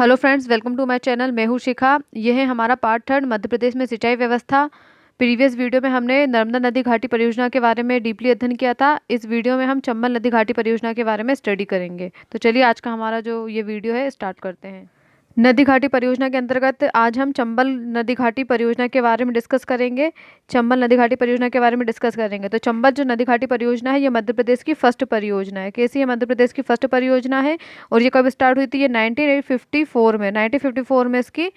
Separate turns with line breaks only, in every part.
Hello friends, welcome to my channel. मैं हूँ शिखा। ये है हमारा पार्ट थर्ड, मध्य प्रदेश में सिंचाई व्यवस्था। प्रीवियस वीडियो में हमने नर्मदा नदी घाटी परियोजना के बारे में डीपली अध्ययन किया था। इस वीडियो में हम चंबल नदी घाटी परियोजना के बारे में स्टडी करेंगे। तो चलिए आज का हमारा जो ये वीडियो है स्टार्ट करते हैं। नदी घाटी परियोजना के अंतर्गत आज हम चंबल नदी घाटी परियोजना के बारे में डिस्कस करेंगे। चंबल नदी घाटी परियोजना के बारे में डिस्कस करेंगे। तो चंबल जो नदी घाटी परियोजना है ये मध्य प्रदेश की फर्स्ट परियोजना है। कैसी है? मध्य प्रदेश की फर्स्ट परियोजना है। और ये कब स्टार्ट हुई थी? ये 1954 में 1954 में इसकी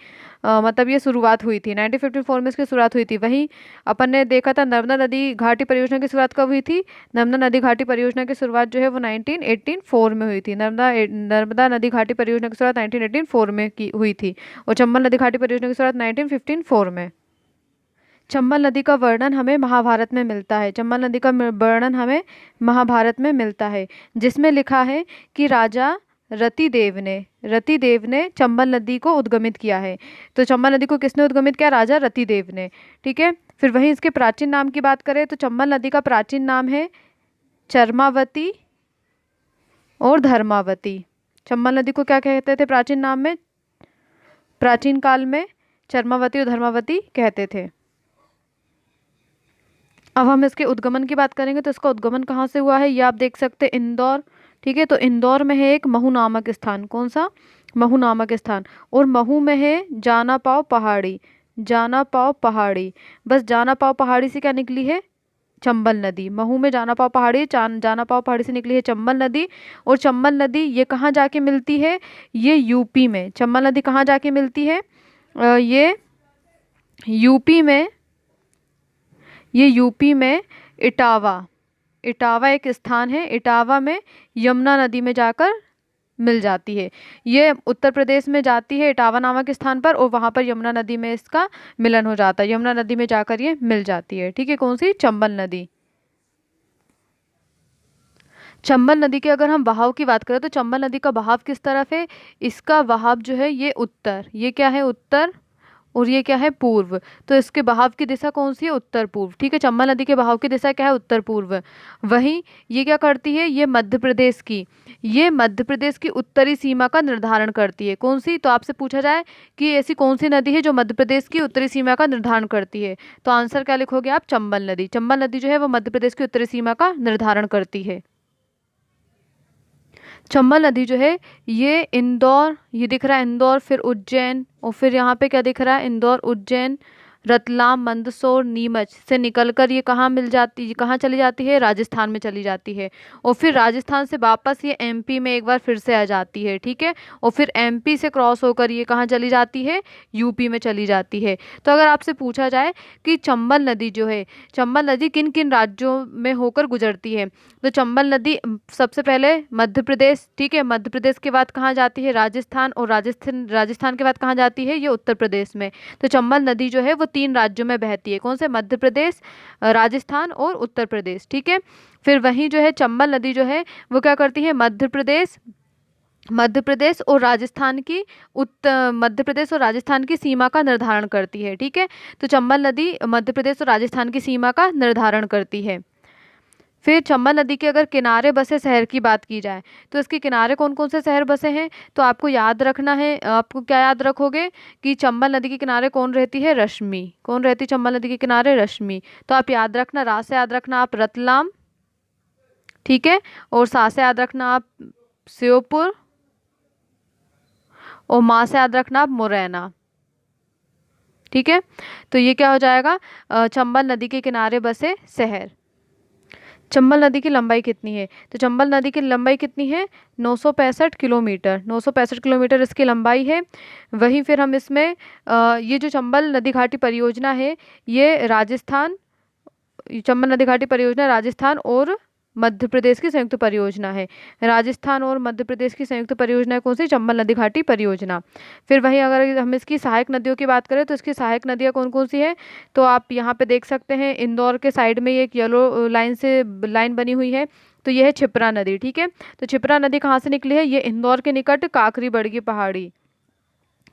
मतलब ये शुरुआत हुई थी। 1954 में इसकी शुरुआत हुई थी। वहीं अपन ने देखा था नर्मदा नदी घाटी परियोजना की शुरुआत कब हुई थी। नर्मदा नदी घाटी परियोजना की शुरुआत जो है वो 1984 में हुई थी। नर्मदा नदी घाटी परियोजना की शुरुआत 1984 में की हुई थी। और चंबल नदी घाटी परियोजना की शुरुआत 1954 में। चंबल नदी का वर्णन हमें महाभारत में मिलता है। चंबल नदी का वर्णन हमें महाभारत में मिलता है, जिसमें लिखा है कि राजा रतिदेव ने चंबल नदी को उद्गमित किया है। तो चंबल नदी को किसने उद्गमित किया? राजा रतिदेव ने। ठीक है। फिर वहीं इसके प्राचीन नाम की बात करें तो चंबल नदी का प्राचीन नाम है चर्मावती और धर्मावती। चंबल नदी को क्या कहते थे प्राचीन नाम में? प्राचीन काल में चर्मावती और धर्मावती कहते थे। अब हम इसके उद्गमन की बात करेंगे तो इसका उद्गमन कहाँ से हुआ है ये आप देख सकते हैं, इंदौर। ठीक है। तो इंदौर में है एक महू नामक स्थान। कौन सा? महू नामक स्थान। और महू में है जाना पाव पहाड़ी। जाना पाव पहाड़ी, बस जाना पाव पहाड़ी से क्या निकली है? चंबल नदी। महू में जाना पाव पहाड़ी, जाना पाव पहाड़ी से निकली है चंबल नदी। और चंबल नदी ये कहाँ जाके मिलती है? ये यूपी में। चंबल नदी कहाँ जाके मिलती है? ये यूपी में। ये यूपी में इटावा एक स्थान है। इटावा में यमुना नदी में जाकर मिल जाती है। ये उत्तर प्रदेश में जाती है इटावा नामक स्थान पर, और वहाँ पर यमुना नदी में इसका मिलन हो जाता है। यमुना नदी में जाकर ये मिल जाती है। ठीक है। कौन सी? चंबल नदी। चंबल नदी के अगर हम बहाव की बात करें तो चंबल नदी का बहाव किस तरफ है? इसका बहाव जो है ये उत्तर, ये क्या है? उत्तर। और ये क्या है? पूर्व। तो इसके बहाव की दिशा कौन सी है? उत्तर पूर्व। ठीक है। चंबल नदी के बहाव की दिशा क्या है? उत्तर पूर्व। वहीं ये क्या करती है? ये मध्य प्रदेश की उत्तरी सीमा का निर्धारण करती है। कौन सी? तो आपसे पूछा जाए कि ऐसी कौन सी नदी है जो मध्य प्रदेश की उत्तरी सीमा का निर्धारण करती है, तो आंसर क्या लिखोगे आप? चंबल नदी। चंबल नदी जो है वो मध्य प्रदेश की उत्तरी सीमा का निर्धारण करती है। चंबल नदी जो है ये इंदौर, ये दिख रहा है इंदौर, फिर उज्जैन, और फिर यहाँ पे क्या दिख रहा है? इंदौर, उज्जैन, रतलाम, मंदसौर, नीमच से निकलकर ये कहाँ मिल जाती, कहाँ चली जाती है? राजस्थान में चली जाती है। और फिर राजस्थान से वापस ये एमपी में एक बार फिर से आ जाती है। ठीक है। और फिर एमपी से क्रॉस होकर ये कहाँ चली जाती है? यूपी में चली जाती है। तो अगर आपसे पूछा जाए कि चंबल नदी जो है, चंबल नदी किन किन राज्यों में होकर गुजरती है, तो चंबल नदी सबसे पहले मध्य प्रदेश। ठीक है। मध्य प्रदेश के बाद कहाँ जाती है? राजस्थान। और राजस्थान के बाद कहाँ जाती है? ये उत्तर प्रदेश में। तो चंबल नदी जो है वो 3 राज्यों में बहती है। कौन से? मध्य प्रदेश, राजस्थान और उत्तर प्रदेश। ठीक है। फिर वहीं जो है चंबल नदी जो है वो क्या करती है? मध्य प्रदेश और राजस्थान की सीमा का निर्धारण करती है। ठीक है। तो चंबल नदी मध्य प्रदेश और राजस्थान की सीमा का निर्धारण करती है। फिर चंबल नदी के अगर किनारे बसे शहर की बात की जाए तो इसके किनारे कौन कौन से शहर बसे हैं, तो आपको याद रखना है। आपको क्या याद रखोगे कि चंबल नदी के किनारे कौन रहती है? रश्मि। कौन रहती है चंबल नदी के किनारे? रश्मि। तो आप याद रखना, रा से याद रखना आप रतलाम। ठीक है। और सा से याद रखना आप श्योपुर। और माँ से याद रखना आप मुरैना। ठीक है। तो ये क्या हो जाएगा? चंबल नदी के किनारे बसे शहर। चंबल नदी की लंबाई कितनी है? तो चंबल नदी की लंबाई कितनी है? 965 किलोमीटर। 965 किलोमीटर इसकी लंबाई है। वहीं फिर हम इसमें ये जो चंबल नदी घाटी परियोजना है ये चंबल नदी घाटी परियोजना राजस्थान और मध्य प्रदेश की संयुक्त परियोजना है। राजस्थान और मध्य प्रदेश की संयुक्त परियोजना है कौन सी? चंबल नदी घाटी परियोजना। फिर वहीं अगर हम इसकी सहायक नदियों की बात करें तो इसकी सहायक नदियाँ कौन कौन सी है, तो आप यहाँ पे देख सकते हैं इंदौर के साइड में एक येलो लाइन बनी हुई है, तो यह है क्षिप्रा नदी। ठीक है। तो क्षिप्रा नदी कहाँ से निकली है? ये इंदौर के निकट काकरी बड़गी पहाड़ी,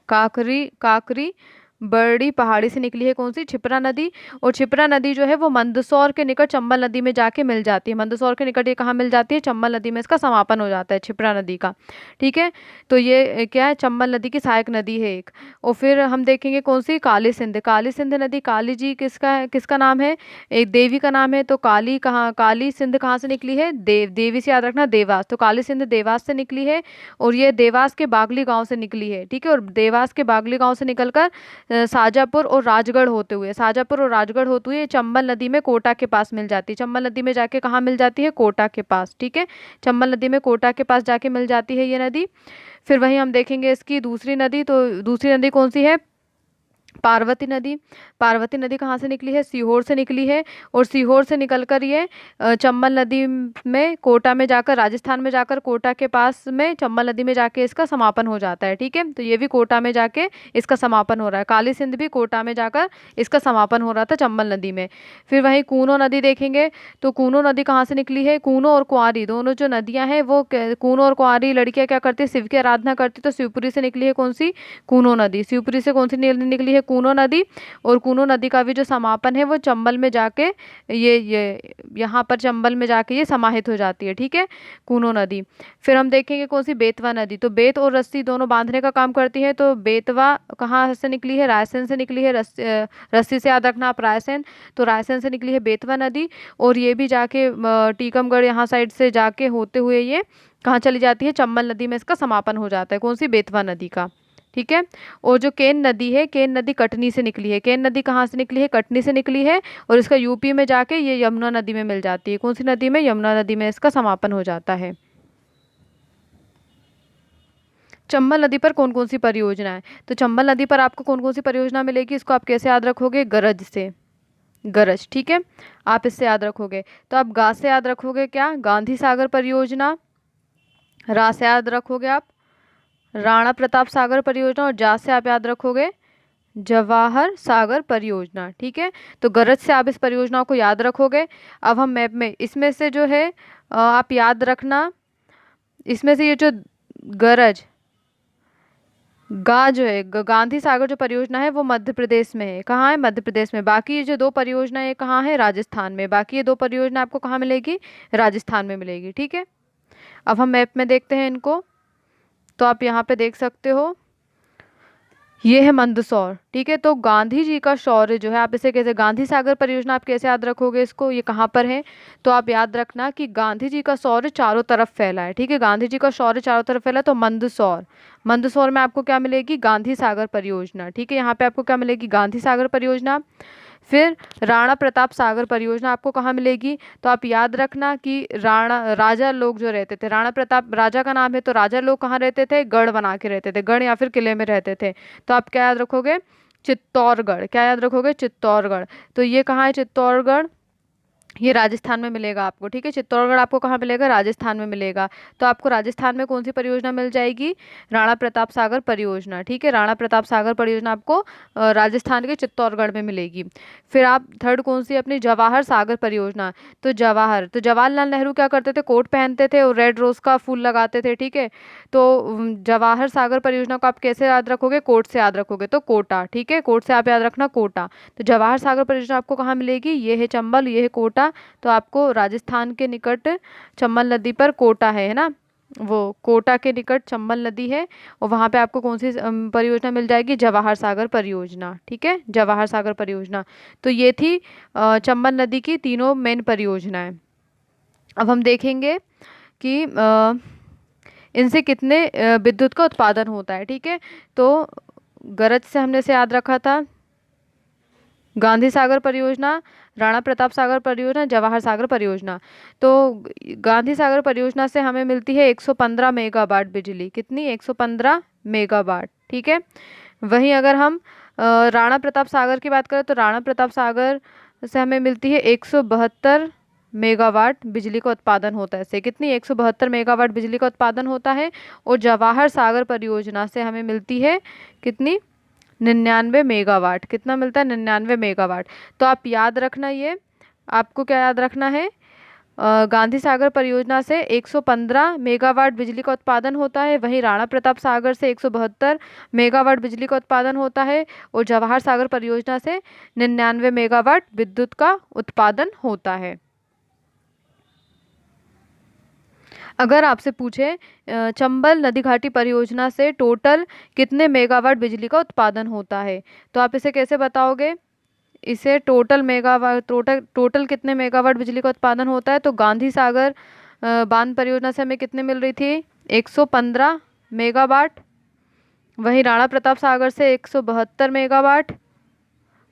काकरी बड़ी पहाड़ी से निकली है कौन सी, क्षिप्रा नदी। और क्षिप्रा नदी जो है वो मंदसौर के निकट चंबल नदी में जाके मिल जाती है। मंदसौर के निकट ये कहाँ मिल जाती है, चंबल नदी में इसका समापन हो जाता है क्षिप्रा नदी का। ठीक है, तो ये क्या है, चंबल नदी की सहायक नदी है एक। और फिर हम देखेंगे कौन सी, काली सिंध। काली सिंध नदी, काली जी किसका नाम है, एक देवी का नाम है। तो काली कहाँ, काली सिंध कहाँ से निकली है, देवी से याद रखना, देवास। तो काली सिंध देवास से निकली है और ये देवास के बागली गांव से निकली है। ठीक है, और देवास के बागली गांव से निकलकर शाजापुर और राजगढ़ होते हुए, शाजापुर और राजगढ़ होते हुए चंबल नदी में कोटा के पास मिल जाती है। चंबल नदी में जाके कहाँ मिल जाती है, कोटा के पास। ठीक है, चंबल नदी में कोटा के पास जाके मिल जाती है ये नदी। फिर वहीं हम देखेंगे इसकी दूसरी नदी, तो दूसरी नदी कौन सी है, पार्वती नदी। पार्वती नदी कहाँ से निकली है, सीहोर से निकली है। और सीहोर से निकलकर ये चंबल नदी में कोटा में जाकर, राजस्थान में जाकर कोटा के पास में चंबल नदी में जाके इसका समापन हो जाता है। ठीक है, तो ये भी कोटा में जाके इसका समापन हो रहा है। काली सिंध भी कोटा में जाकर इसका समापन हो रहा था चंबल नदी में। फिर वहीं कूनो नदी देखेंगे, तो कूनो नदी कहाँ से निकली है, कूनो और कुंवारी दोनों जो नदियाँ हैं वो, कूनो और कुंवारी लड़कियाँ क्या करती है, शिव की आराधना करती। तो शिवपुरी से निकली है कौन सी, कूनो नदी। शिवपुरी से कौन सी निकली है, कूनो नदी। और कूनो नदी का भी जो समापन है वो चंबल में जाके ये यहाँ पर चंबल में जाके ये समाहित हो जाती है। ठीक है, कूनो नदी। फिर हम देखेंगे कौन सी, बेतवा नदी। तो बेत और रस्सी दोनों बांधने का काम करती है। तो बेतवा कहाँ से निकली है, रायसेन से निकली है। रस्सी से याद रखना आप, रायसेन। तो रायसेन से निकली है बेतवा नदी। और ये भी जाके टीकमगढ़ यहाँ साइड से जाके होते हुए ये कहाँ चली जाती है, चंबल नदी में इसका समापन हो जाता है। कौन सी, बेतवा नदी का। ठीक है, और जो केन नदी है, केन नदी कटनी से निकली है। केन नदी कहाँ से निकली है, कटनी से निकली है। और इसका यूपी में जाके ये यमुना नदी में मिल जाती है। कौन सी नदी में, यमुना नदी में इसका समापन हो जाता है। चंबल नदी पर कौन कौन सी परियोजना है, तो चंबल नदी पर आपको कौन कौन सी परियोजना मिलेगी, इसको आप कैसे याद रखोगे, गरज से, गरज। ठीक है, आप इससे याद रखोगे। तो आप गा से याद रखोगे क्या, गांधी सागर परियोजना। रा से याद रखोगे आप राणा प्रताप सागर परियोजना। और जा से आप याद रखोगे जवाहर सागर परियोजना। ठीक है, तो गरज से आप इस परियोजना को याद रखोगे। अब हम मैप में इसमें से जो है आप याद रखना, इसमें से ये जो गरज, गा जो है, गांधी सागर जो परियोजना है वो मध्य प्रदेश में है। कहाँ है, मध्य प्रदेश में। बाकी ये जो दो परियोजना है कहाँ है, राजस्थान में। बाकी ये दो परियोजना आपको कहाँ मिलेगी, राजस्थान में मिलेगी। ठीक है, अब हम मैप में देखते हैं इनको। तो आप यहाँ पे देख सकते हो, ये है मंदसौर। ठीक है, तो गांधी जी का शौर्य जो है, आप इसे कैसे, गांधी सागर परियोजना आप कैसे याद रखोगे इसको, ये कहाँ पर है। तो आप याद रखना कि गांधी जी का शौर्य चारों तरफ फैला है। ठीक है, गांधी जी का शौर्य चारों तरफ फैला, तो मंदसौर। मंदसौर में आपको क्या मिलेगी, गांधी सागर परियोजना। ठीक है, यहाँ पे आपको क्या मिलेगी, गांधी सागर परियोजना। फिर राणा प्रताप सागर परियोजना आपको कहाँ मिलेगी, तो आप याद रखना कि राजा लोग जो रहते थे, राणा प्रताप राजा का नाम है, तो राजा लोग कहाँ रहते थे, गढ़ बना के रहते थे, गढ़ या फिर किले में रहते थे। तो आप क्या याद रखोगे, चित्तौड़गढ़। क्या याद रखोगे, चित्तौड़गढ़। तो ये कहाँ है, चित्तौड़गढ़, ये राजस्थान में मिलेगा आपको। ठीक है, चित्तौड़गढ़ आपको कहाँ मिलेगा, राजस्थान में मिलेगा। तो आपको राजस्थान में कौन सी परियोजना मिल जाएगी, राणा प्रताप सागर परियोजना। ठीक है, राणा प्रताप सागर परियोजना आपको राजस्थान के चित्तौड़गढ़ में मिलेगी। फिर आप थर्ड कौन सी, अपनी जवाहर सागर परियोजना। तो जवाहरलाल नेहरू क्या करते थे, कोट पहनते थे और रेड रोज का फूल लगाते थे। ठीक है, तो जवाहर सागर परियोजना को आप कैसे याद रखोगे, कोट से याद रखोगे, तो कोटा। ठीक है, कोट से आप याद रखना, कोटा। तो जवाहर सागर परियोजना आपको कहाँ मिलेगी, ये है चंबल, ये है कोटा। तो आपको राजस्थान के निकट चंबल नदी पर कोटा है ना, वो कोटा के निकट चंबल नदी है। और वहाँ पे आपको कौन सी परियोजना मिल जाएगी, जवाहर सागर परियोजना। ठीक है, जवाहर सागर परियोजना। तो ये थी चंबल नदी की तीनों मेन परियोजनाएं। अब हम देखेंगे कि इनसे कितने विद्युत का उत्पादन होता है। ठीक है, तो गरज से हमने से याद रखा था, गांधी सागर परियोजना, राणा प्रताप सागर परियोजना, जवाहर सागर परियोजना। तो गांधी सागर परियोजना से हमें मिलती है 115 मेगावाट बिजली। कितनी, 115 मेगावाट। ठीक है, वहीं अगर हम राणा प्रताप सागर की बात करें, तो राणा प्रताप सागर से हमें मिलती है 172 मेगावाट बिजली का उत्पादन होता है। इससे कितनी, 172 मेगावाट बिजली का उत्पादन होता है। और जवाहर सागर परियोजना से हमें मिलती है कितनी, 99 मेगावाट। कितना मिलता है, 99 मेगावाट। तो आप याद रखना, ये आपको क्या याद रखना है, गांधी सागर परियोजना से 115 मेगावाट बिजली का उत्पादन होता है। वहीं राणा प्रताप सागर से 172 मेगावाट बिजली का उत्पादन होता है और जवाहर सागर परियोजना से 99 मेगावाट विद्युत का उत्पादन होता है। अगर आपसे पूछे चंबल नदी घाटी परियोजना से टोटल कितने मेगावाट बिजली का उत्पादन होता है, तो आप इसे कैसे बताओगे? इसे टोटल कितने मेगावाट बिजली का उत्पादन होता है, तो गांधी सागर बांध परियोजना से हमें कितने मिल रही थी? 115 मेगावाट। वहीं राणा प्रताप सागर से 172 मेगावाट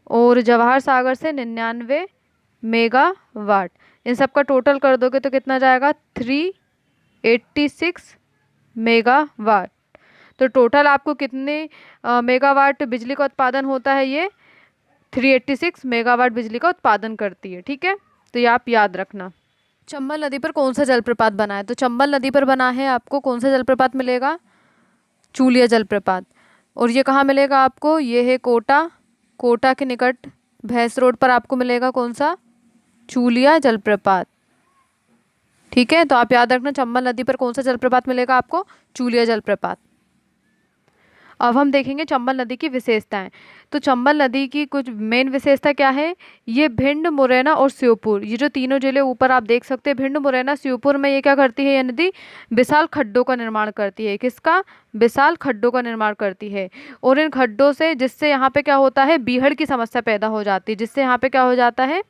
और जवाहर सागर से 99 मेगावाट। इन सब का टोटल कर दोगे तो कितना जाएगा? 386 मेगावाट। तो टोटल आपको कितने मेगावाट बिजली का उत्पादन होता है? ये 386 मेगावाट बिजली का उत्पादन करती है। ठीक है, तो ये आप याद रखना। चंबल नदी पर कौन सा जलप्रपात बना है? तो चंबल नदी पर बना है, आपको कौन सा जलप्रपात मिलेगा? चूलिया जलप्रपात। और ये कहाँ मिलेगा आपको? ये है कोटा के निकट भैंस रोड पर आपको मिलेगा कौन सा? चूलिया जलप्रपात। ठीक है, तो आप याद रखना चंबल नदी पर कौन सा जलप्रपात मिलेगा आपको? चूलिया जलप्रपात। अब हम देखेंगे चंबल नदी की विशेषताएं। तो चंबल नदी की कुछ मेन विशेषता क्या है? ये भिंड, मुरैना और श्योपुर, ये जो तीनों जिले ऊपर आप देख सकते हैं, भिंड, मुरैना, श्योपुर में ये क्या करती है? ये नदी विशाल खड्डों का निर्माण करती है। किसका? विशाल खड्डों का निर्माण करती है। और इन खड्डों से जिससे यहाँ पे क्या होता है? बीहड़ की समस्या पैदा हो जाती है। जिससे यहाँ पे क्या हो जाता है?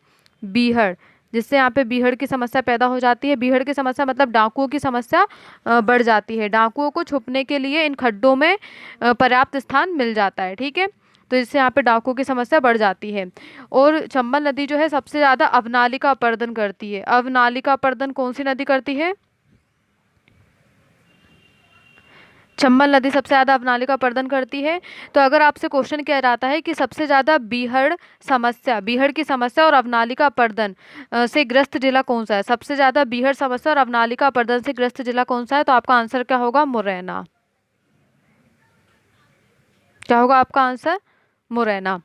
बीहड़। जिससे यहाँ पे बीहड़ की समस्या पैदा हो जाती है। बीहड़ की समस्या मतलब डाकुओं की समस्या बढ़ जाती है। डाकुओं को छुपने के लिए इन खड्डों में पर्याप्त स्थान मिल जाता है। ठीक है, तो इससे यहाँ पे डाकुओं की समस्या बढ़ जाती है। और चंबल नदी जो है सबसे ज़्यादा अवनालिका अपर्दन करती है। अवनालिका अपर्दन कौन सी नदी करती है? चंबल नदी सबसे ज़्यादा अवनालिका अपर्दन करती है। तो अगर आपसे क्वेश्चन किया जाता है कि सबसे ज़्यादा बीहड़ की समस्या और अवनालिका अपर्दन से ग्रस्त जिला कौन सा है? सबसे ज़्यादा बीहड़ समस्या और अवनालिका अपर्दन से ग्रस्त जिला कौन सा है? तो आपका आंसर क्या होगा? मुरैना। क्या होगा आपका आंसर? मुरैना।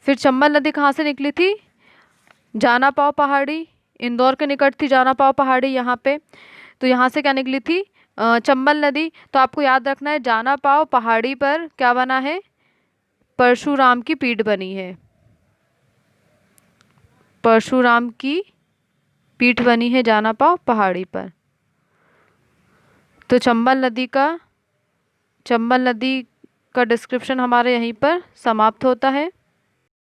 फिर चंबल नदी कहाँ से निकली थी? जाना पाव पहाड़ी, इंदौर के निकट थी जाना पाव पहाड़ी यहाँ पे। तो यहाँ से क्या निकली थी? चंबल नदी। तो आपको याद रखना है जाना पाव पहाड़ी पर क्या बना है? परशुराम की पीठ बनी है। परशुराम की पीठ बनी है जाना पाव पहाड़ी पर। तो चंबल नदी का डिस्क्रिप्शन हमारे यहीं पर समाप्त होता है।